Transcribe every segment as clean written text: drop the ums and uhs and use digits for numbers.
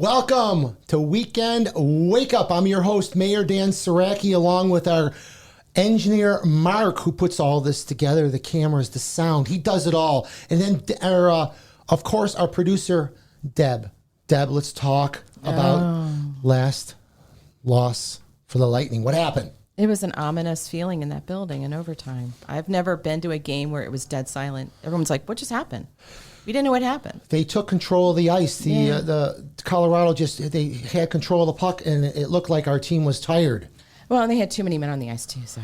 Welcome to Weekend Wake Up. I'm your host, Mayor Dan Saracki, along with our engineer, Mark, who puts all this together, the cameras, the sound. He does it all. And then, of course, our producer, Deb. Deb, let's talk about last loss for the Lightning. What happened? It was an ominous feeling in that building in overtime. I've never been to a game where it was dead silent. Everyone's like, what just happened? We didn't know what happened. They took control of the ice. The Colorado they had control of the puck, and it looked like our team was tired. Well, and they had too many men on the ice too, so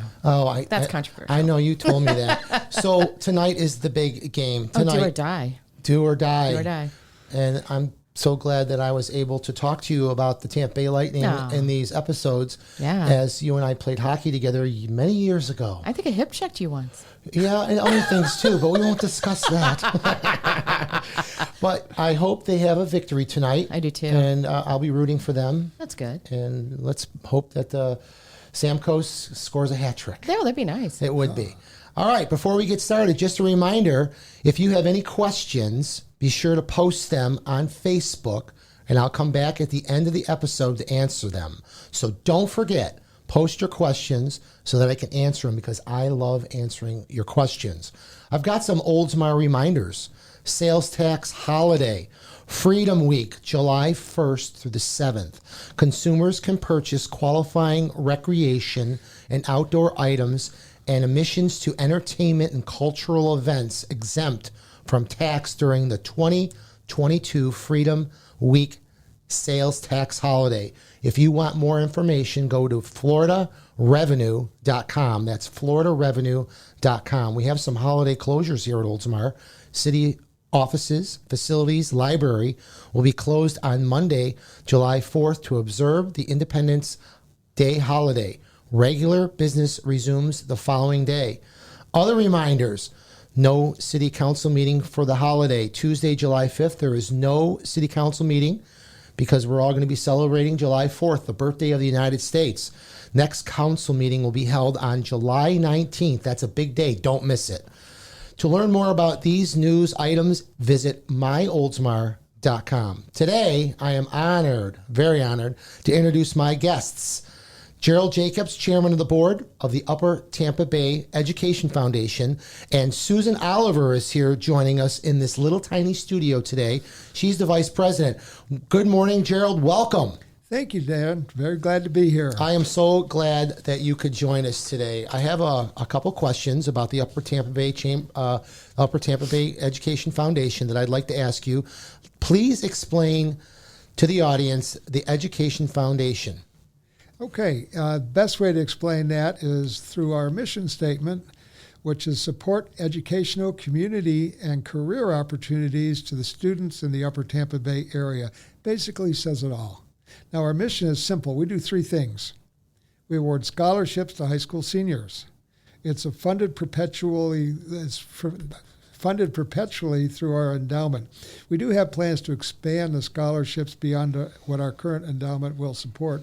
that's controversial. I know, you told me that. So tonight is the big game. Tonight, do or die. Do or die. Do or die. And I'm so glad that I was able to talk to you about the Tampa Bay Lightning in these episodes. Yeah. As you and I played hockey together many years ago. I think I hip checked you once. Yeah, and other things too, but we won't discuss that. But I hope they have a victory tonight. I do too. And I'll be rooting for them. That's good. And let's hope that Samkos scores a hat trick. Yeah, that'd be nice. It would be. All right, before we get started, just a reminder, if you have any questions, be sure to post them on Facebook, and I'll come back at the end of the episode to answer them. So don't forget, post your questions so that I can answer them, because I love answering your questions. I've got some Oldsmar reminders. Sales tax holiday, Freedom Week, July 1st through the 7th. Consumers can purchase qualifying recreation and outdoor items and admissions to entertainment and cultural events exempt from tax during the 2022 Freedom Week sales tax holiday. If you want more information, go to floridarevenue.com. That's floridarevenue.com. We have some holiday closures here at Oldsmar. City offices, facilities, library will be closed on Monday, July 4th to observe the Independence Day holiday. Regular business resumes the following day. Other reminders: no city council meeting for the holiday. Tuesday, July 5th, there is no city council meeting because we're all going to be celebrating July 4th, the birthday of the United States. Next council meeting will be held on July 19th. That's a big day. Don't miss it. To learn more about these news items, visit myoldsmar.com. Today, I am honored, very honored, to introduce my guests. Gerald Jacobs, chairman of the board of the Upper Tampa Bay Education Foundation, and Susan Oliver is here joining us in this little tiny studio today. She's the vice president. Good morning, Gerald. Welcome. Thank you, Dan. Very glad to be here. I am so glad that you could join us today. I have a couple questions about the Upper Tampa Bay Education Foundation that I'd like to ask you. Please explain to the audience the Education Foundation. Okay, best way to explain that is through our mission statement, which is support educational, community, and career opportunities to the students in the Upper Tampa Bay area. Basically says it all. Now, our mission is simple. We do three things. We award scholarships to high school seniors. It's funded perpetually through our endowment. We do have plans to expand the scholarships beyond what our current endowment will support.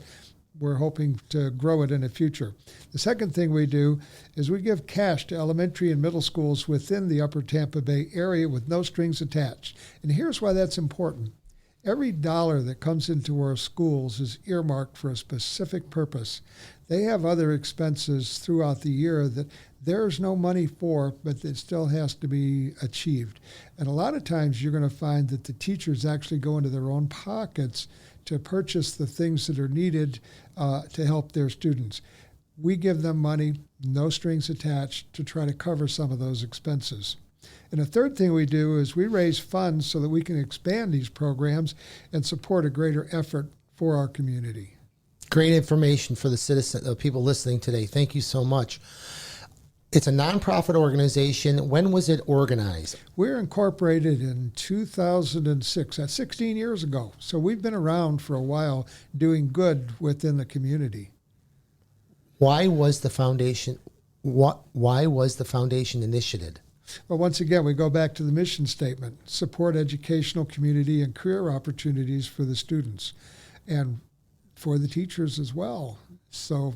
We're hoping to grow it in the future. The second thing we do is we give cash to elementary and middle schools within the Upper Tampa Bay area with no strings attached. And here's why that's important. Every dollar that comes into our schools is earmarked for a specific purpose. They have other expenses throughout the year that there's no money for, but it still has to be achieved. And a lot of times you're going to find that the teachers actually go into their own pockets to purchase the things that are needed to help their students. We give them money, no strings attached, to try to cover some of those expenses. And the third thing we do is we raise funds so that we can expand these programs and support a greater effort for our community. Great information for the people listening today. Thank you so much. It's a nonprofit organization. When was it organized? We're incorporated in 2006. That's 16 years ago. So we've been around for a while doing good within the community. Why was the foundation initiated? Well, once again, we go back to the mission statement: support educational, community, and career opportunities for the students and for the teachers as well. So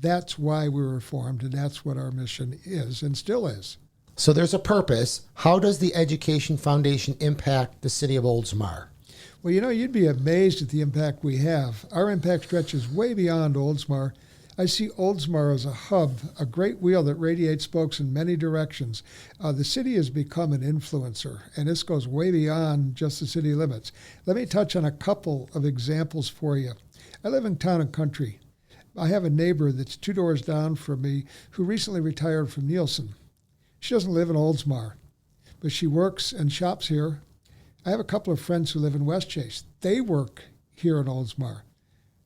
that's why we were formed, and that's what our mission is and still is. So there's a purpose. How does the Education Foundation impact the city of Oldsmar? Well, you'd be amazed at the impact we have. Our impact stretches way beyond Oldsmar. I see Oldsmar as a hub, a great wheel that radiates spokes in many directions. The city has become an influencer, and this goes way beyond just the city limits. Let me touch on a couple of examples for you. I live in Town and Country. I have a neighbor that's 2 doors down from me who recently retired from Nielsen. She doesn't live in Oldsmar, but she works and shops here. I have a couple of friends who live in Westchase. They work here in Oldsmar.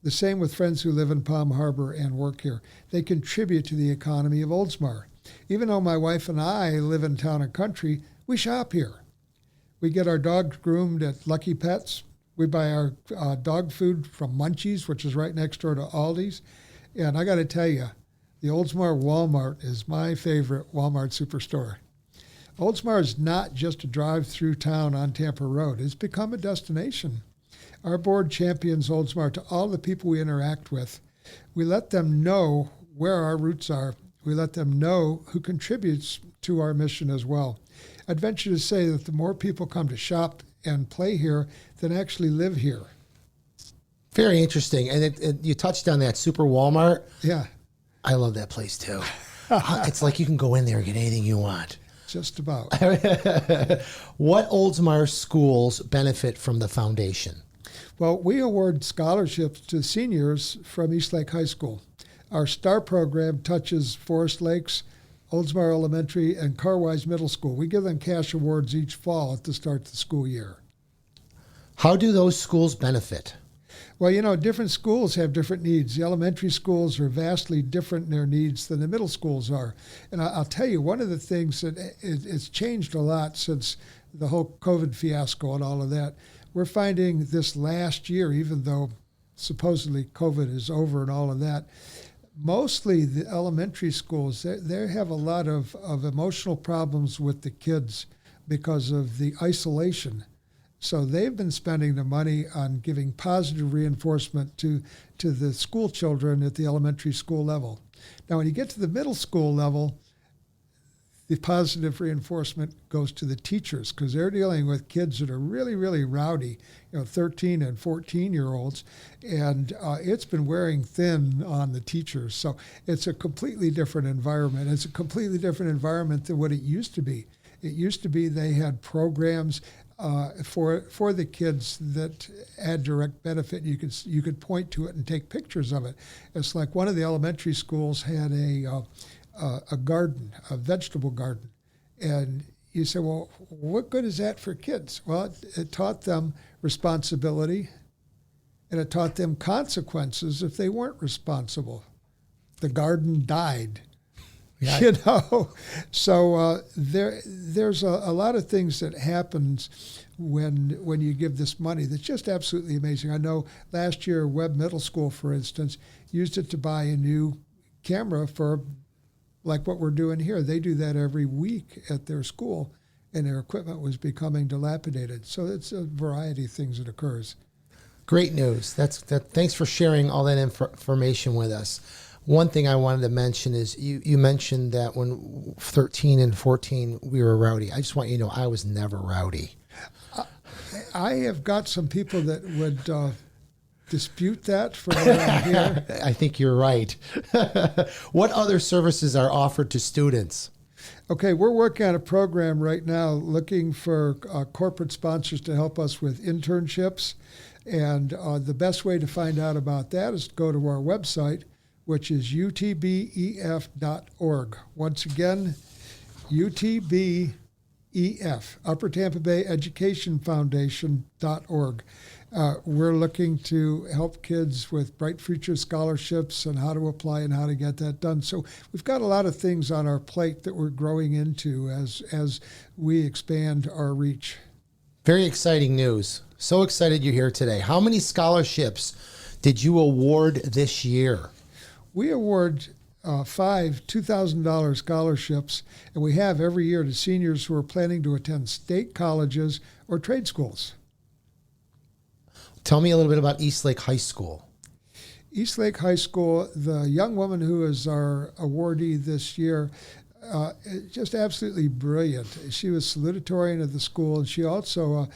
The same with friends who live in Palm Harbor and work here. They contribute to the economy of Oldsmar. Even though my wife and I live in Town and Country, we shop here. We get our dogs groomed at Lucky Pets. We buy our dog food from Munchies, which is right next door to Aldi's. And I got to tell you, the Oldsmar Walmart is my favorite Walmart superstore. Oldsmar is not just a drive-through town on Tampa Road. It's become a destination. Our board champions Oldsmar to all the people we interact with. We let them know where our roots are. We let them know who contributes to our mission as well. I'd venture to say that the more people come to shop and play here than actually live here. Very interesting. And you touched on that Super Walmart. Yeah. I love that place too. It's like you can go in there and get anything you want. Just about. What Oldsmar schools benefit from the foundation? Well, we award scholarships to seniors from Eastlake High School. Our STAR program touches Forest Lakes, Oldsmar Elementary, and Carwise Middle School. We give them cash awards each fall at the start of the school year. How do those schools benefit? Well, different schools have different needs. The elementary schools are vastly different in their needs than the middle schools are. And I'll tell you, one of the things that it's changed a lot since the whole COVID fiasco and all of that, we're finding this last year, even though supposedly COVID is over and all of that, mostly the elementary schools, they have a lot of emotional problems with the kids because of the isolation. So they've been spending the money on giving positive reinforcement to the school children at the elementary school level. Now, when you get to the middle school level, the positive reinforcement goes to the teachers because they're dealing with kids that are really, really rowdy, 13 and 14-year-olds, and it's been wearing thin on the teachers. So it's a completely different environment. It's a completely different environment than what it used to be. It used to be they had programs for the kids that add direct benefit. You could point to it and take pictures of it. It's like one of the elementary schools had a garden, a vegetable garden, and you say, well, what good is that for kids? Well, it taught them responsibility, and it taught them consequences if they weren't responsible. The garden died. Yeah. So there's a lot of things that happens when you give this money that's just absolutely amazing. I know last year Webb Middle School, for instance, used it to buy a new camera for like what we're doing here. They do that every week at their school, and their equipment was becoming dilapidated. So it's a variety of things that occurs. Great news. Thanks for sharing all that information with us. One thing I wanted to mention is you mentioned that when 13 and 14 we were rowdy. I just want you to know I was never rowdy. I have got some people that would dispute that from around here. I think you're right. What other services are offered to students? Okay, we're working on a program right now looking for corporate sponsors to help us with internships. And the best way to find out about that is to go to our website, which is utbef.org. Once again, UTBEF, Upper Tampa Bay Education Foundation.org. We're looking to help kids with Bright Future scholarships and how to apply and how to get that done. So we've got a lot of things on our plate that we're growing into as we expand our reach. Very exciting news. So excited you're here today. How many scholarships did you award this year? We award 5 $2,000 scholarships, and we have every year to seniors who are planning to attend state colleges or trade schools. Tell me a little bit about Eastlake High School. Eastlake High School, the young woman who is our awardee this year, just absolutely brilliant. She was salutatorian of the school, and she also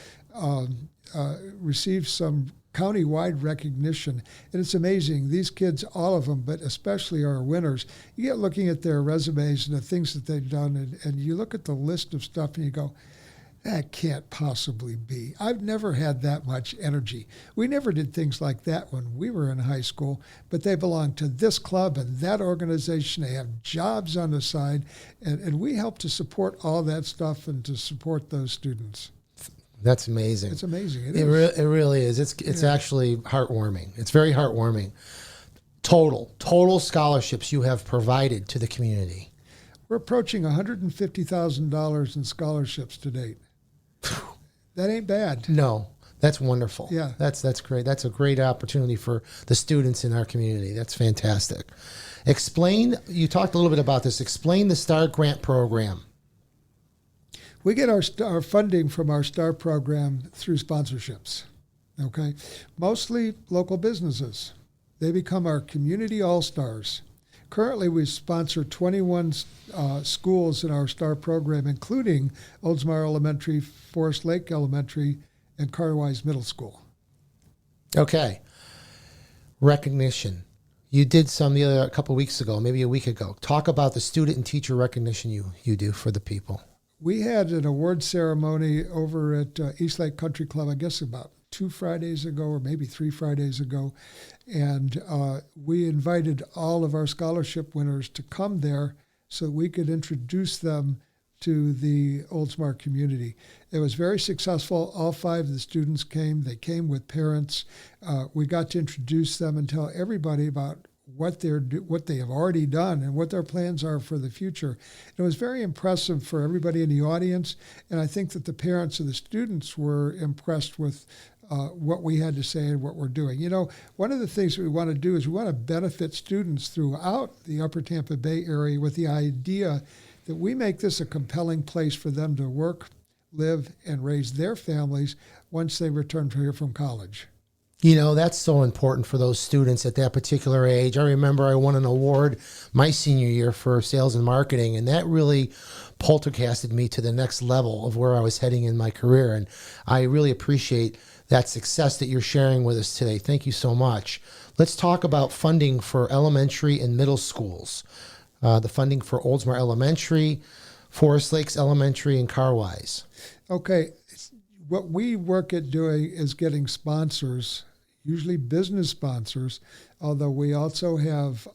received some county-wide recognition, and it's amazing. These kids, all of them, but especially our winners, you get looking at their resumes and the things that they've done, and you look at the list of stuff and you go, that can't possibly be. I've never had that much energy. We never did things like that when we were in high school, but they belong to this club and that organization. They have jobs on the side, and we help to support all that stuff and to support those students. That's amazing. It's amazing. It really is. It's actually heartwarming. It's very heartwarming. Total scholarships you have provided to the community. We're approaching $150,000 in scholarships to date. That ain't bad. No, that's wonderful. Yeah. That's great. That's a great opportunity for the students in our community. That's fantastic. You talked a little bit about this. Explain the STAR grant program. We get our funding from our STAR program through sponsorships, okay? Mostly local businesses. They become our community all-stars. Currently, we sponsor 21 schools in our STAR program, including Oldsmar Elementary, Forest Lake Elementary, and Carwise Middle School. Okay. Recognition. You did some a couple weeks ago, maybe a week ago. Talk about the student and teacher recognition you do for the people. We had an award ceremony over at East Lake Country Club, I guess about 2 Fridays ago or maybe 3 Fridays ago. And we invited all of our scholarship winners to come there so we could introduce them to the Oldsmar community. It was very successful. All 5 of the students came. They came with parents. We got to introduce them and tell everybody about what they have already done and what their plans are for the future. It was very impressive for everybody in the audience, and I think that the parents of the students were impressed with what we had to say and what we're doing. You know, one of the things that we want to do is we want to benefit students throughout the Upper Tampa Bay area with the idea that we make this a compelling place for them to work, live, and raise their families once they return here from college. You know, that's so important for those students at that particular age. I remember I won an award my senior year for sales and marketing, and that really poltergeisted me to the next level of where I was heading in my career. And I really appreciate that success that you're sharing with us today. Thank you so much. Let's talk about funding for elementary and middle schools. The funding for Oldsmar Elementary, Forest Lakes Elementary, and Carwise. Okay. What we work at doing is getting sponsors, usually business sponsors, although we also have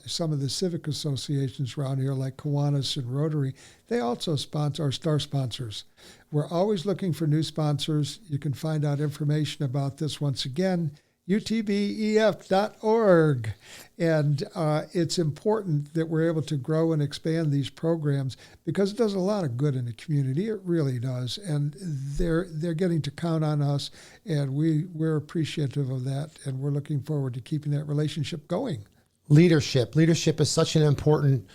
some of the civic associations around here like Kiwanis and Rotary. They also sponsor our STAR sponsors. We're always looking for new sponsors. You can find out information about this once again, utbef.org. And it's important that we're able to grow and expand these programs because it does a lot of good in the community. It really does. And they're getting to count on us, and we're appreciative of that, and we're looking forward to keeping that relationship going. Leadership is such an important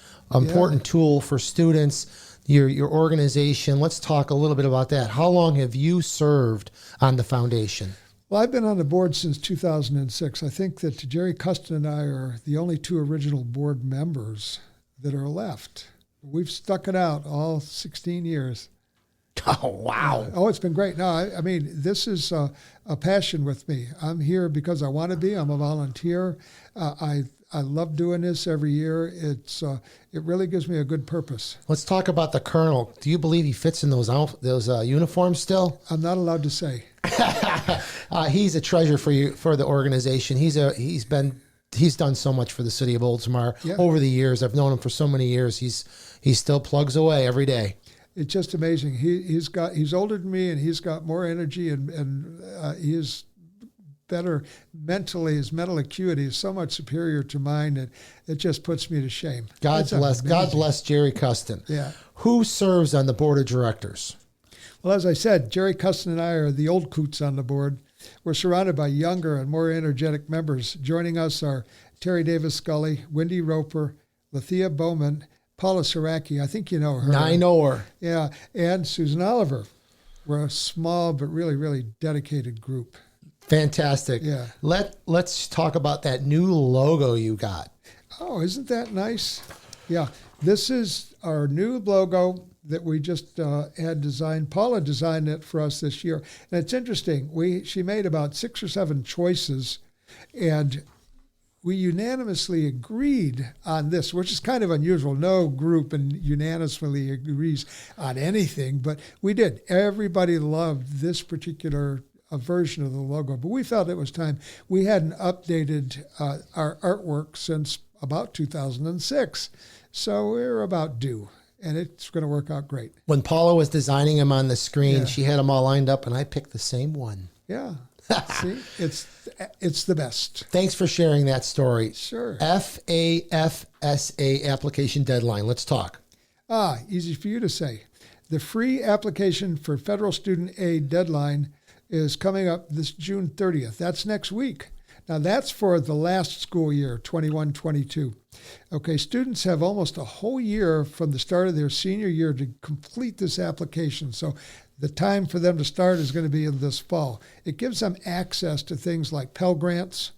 tool for students, your organization. Let's talk a little bit about that. How long have you served on the foundation? Well, I've been on the board since 2006. I think that Jerry Custon and I are the only 2 original board members that are left. We've stuck it out all 16 years. Oh, wow. It's been great. No, I mean, this is a passion with me. I'm here because I want to be. I'm a volunteer. I love doing this every year. It really gives me a good purpose. Let's talk about the Colonel. Do you believe he fits in those uniforms still? I'm not allowed to say. He's a treasure for the organization. He's done so much for the city of Oldsmar over the years. I've known him for so many years. He still plugs away every day. It's just amazing. He's older than me, and he's got more energy, and he is better mentally. His mental acuity is so much superior to mine that it just puts me to shame. God bless Jerry Custon. Yeah. Who serves on the board of directors? Well, as I said, Jerry Custon and I are the old coots on the board. We're surrounded by younger and more energetic members. Joining us are Terry Davis Scully, Wendy Roper, Lethea Bowman, Paula Saracki. I think you know her. I know her. Yeah, and Susan Oliver. We're a small but really, really dedicated group. Fantastic. Yeah. Let's talk about that new logo you got. Oh, isn't that nice? Yeah. This is our new logo. that we just had designed. Paula designed it for us this year. And it's interesting. She made about 6 or 7 choices, and we unanimously agreed on this, which is kind of unusual. No group unanimously agrees on anything, but we did. Everybody loved this particular version of the logo, but we felt it was time. We hadn't updated our artwork since about 2006, so we're about due, and it's going to work out great. When Paula was designing them on the screen, Yeah. she had them all lined up, and I picked the same one. Yeah. See, it's the best. Thanks for sharing that story. Sure. FAFSA application deadline. Let's talk. Easy for you to say. The free application for federal student aid deadline is coming up this June 30th. That's next week. Now, that's for the last school year, 21-22. Okay, students have almost a whole year from the start of their senior year to complete this application. So the time for them to start is going to be in this fall. It gives them access to things like Pell Grants,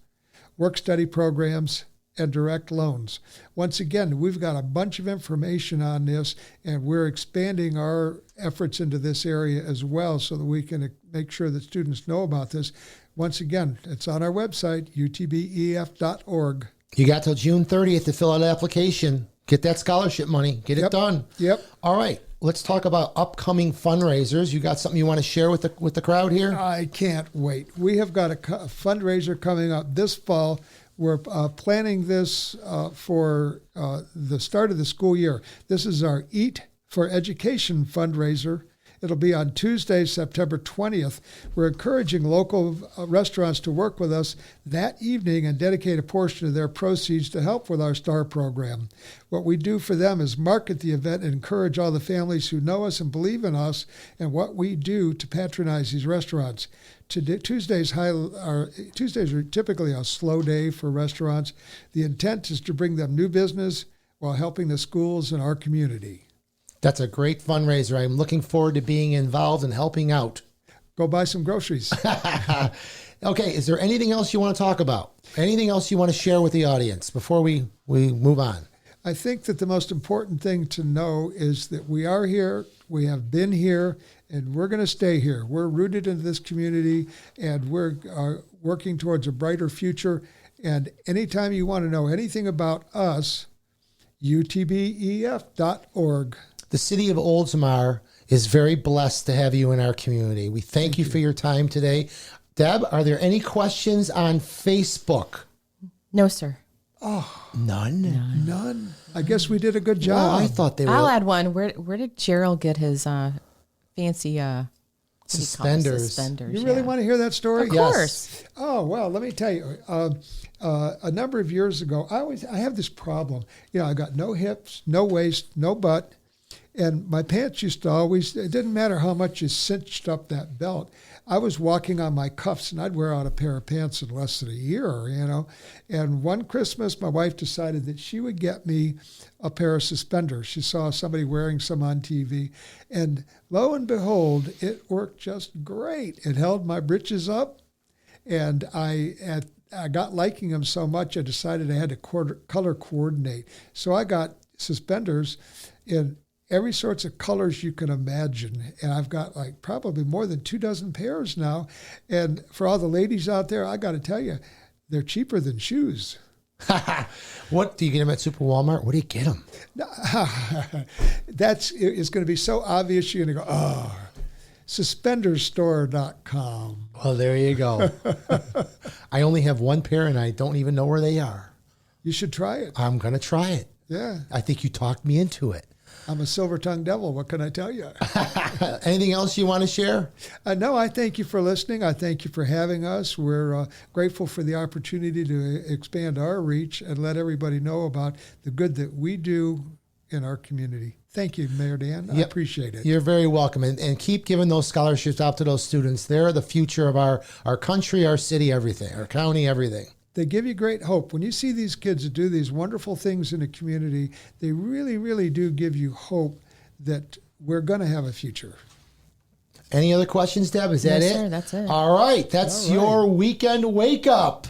work-study programs, and direct loans. Once again, we've got a bunch of information on this, and we're expanding our efforts into this area as well so that we can make sure that students know about this. Once again, it's on our website, utbef.org. You got till June 30th to fill out an application. Get that scholarship money. Get it done. Yep. All right. Let's talk about upcoming fundraisers. You got something you want to share with the crowd here? I can't wait. We have got a fundraiser coming up this fall. We're planning this for the start of the school year. This is our Eat for Education fundraiser. It'll be on Tuesday, September 20th. We're encouraging local restaurants to work with us that evening and dedicate a portion of their proceeds to help with our STAR program. What we do for them is market the event and encourage all the families who know us and believe in us and what we do to patronize these restaurants. Tuesdays are typically a slow day for restaurants. The intent is to bring them new business while helping the schools in our community. That's a great fundraiser. I'm looking forward to being involved and helping out. Go buy some groceries. Okay, is there anything else you want to talk about? Anything else you want to share with the audience before we move on? I think that the most important thing to know is that we are here, we have been here, and we're going to stay here. We're rooted into this community, and we're working towards a brighter future. And anytime you want to know anything about us, utbef.org. The city of Oldsmar is very blessed to have you in our community. We thank you for your time today. Deb, are there any questions on Facebook? No, sir. Oh, None? I guess we did a good job. Well, I thought they were I'll add one. Where did Gerald get his fancy suspenders. You really want to hear that story? Of course. Oh, well, let me tell you. A number of years ago, I have this problem. I got no hips, no waist, no butt. And my pants used to always, it didn't matter how much you cinched up that belt. I was walking on my cuffs, and I'd wear out a pair of pants in less than a year, And one Christmas, my wife decided that she would get me a pair of suspenders. She saw somebody wearing some on TV. And lo and behold, it worked just great. It held my britches up, and I got liking them so much, I decided I had to color coordinate. So I got suspenders in every sorts of colors you can imagine. And I've got probably more than 24 pairs now. And for all the ladies out there, I got to tell you, they're cheaper than shoes. What do you get them at Super Walmart? Where do you get them? It's going to be so obvious. You're going to go, suspenderstore.com. Well, there you go. I only have one pair, and I don't even know where they are. You should try it. I'm going to try it. Yeah. I think you talked me into it. I'm a silver-tongued devil. What can I tell you? Anything else you want to share? No, I thank you for listening. I thank you for having us. We're grateful for the opportunity to expand our reach and let everybody know about the good that we do in our community. Thank you, Mayor Dan. I appreciate it. You're very welcome. And keep giving those scholarships out to those students. They're the future of our country, our city, everything, our county, everything. They give you great hope. When you see these kids do these wonderful things in the community, they really, really do give you hope that we're going to have a future. Any other questions, Deb? Is that No, it? sir, that's it. All right. That's your weekend wake up.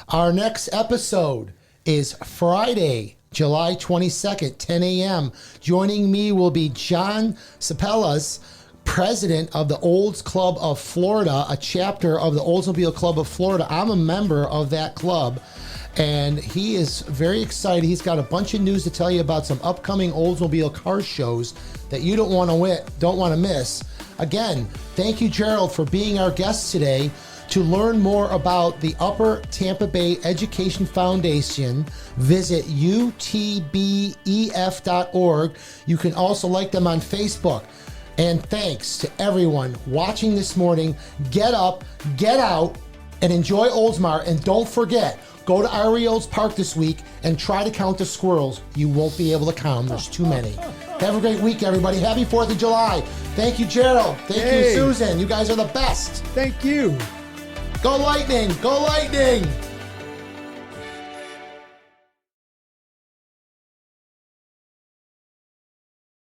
Our next episode is Friday, July 22nd, 10 a.m. Joining me will be John Sapellas, president of the Olds Club of Florida, a chapter of the Oldsmobile Club of Florida. I'm a member of that club, and he is very excited. He's got a bunch of news to tell you about some upcoming Oldsmobile car shows that you don't want to miss. Again, thank you, Gerald, for being our guest today. To learn more about the Upper Tampa Bay Education Foundation, visit utbef.org. You can also like them on Facebook. And thanks to everyone watching this morning. Get up, get out, and enjoy Oldsmar. And don't forget, go to Ariel's Park this week and try to count the squirrels. You won't be able to count them. There's too many. Have a great week, everybody. Happy 4th of July. Thank you, Gerald. Thank you, Susan. You guys are the best. Thank you. Go Lightning! Go Lightning!